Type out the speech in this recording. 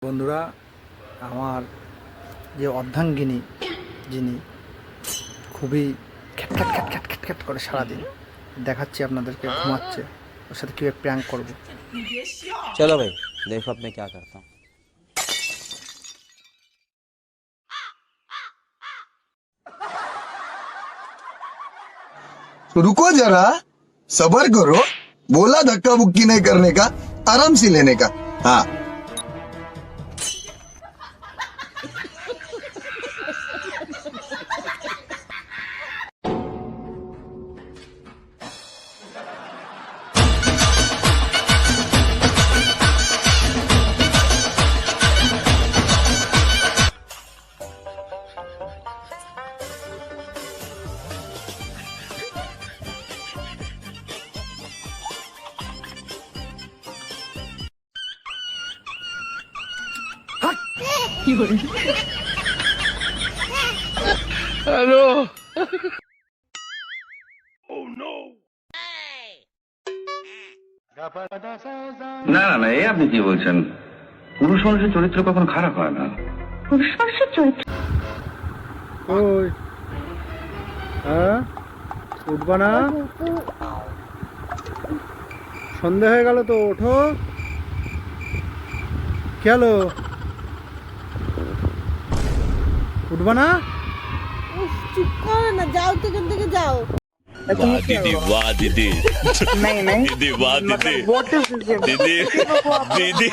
বন্ধুরা, আমার যে অর্ধাঙ্গিনী যিনি খুবই খ্যাট খ্যাট খ্যাট খ্যাট খ্যাট করে সারাদিন, দেখাচ্ছি আপনাদেরকে ঘুমাচ্ছে, ওর সাথে কীভাবে প্র্যাঙ্ক করবো। चलो भाई देखो अब मैं क्या करता हूँ। रुको जरा, सबर करो। बोला धक्का बुक्की नहीं करने का, आराम से लेने का। हाँ, না না না, এই আপনি কি বলছেন? পুরুষ মানুষের চরিত্র কখনো খারাপ হয় না। পুরুষ মানুষের চরিত্র ওই হ্যাঁ, উঠবা না? সন্ধে হয়ে গেল তো, ওঠো। কি হলো, উঠবা না? চুপ করো না, যাও তো এখান থেকে যাও। वाह दीदी वाह दीदी नहीं नहीं दीदी वाह दीदी व्हाट इज दिस दीदी दीदी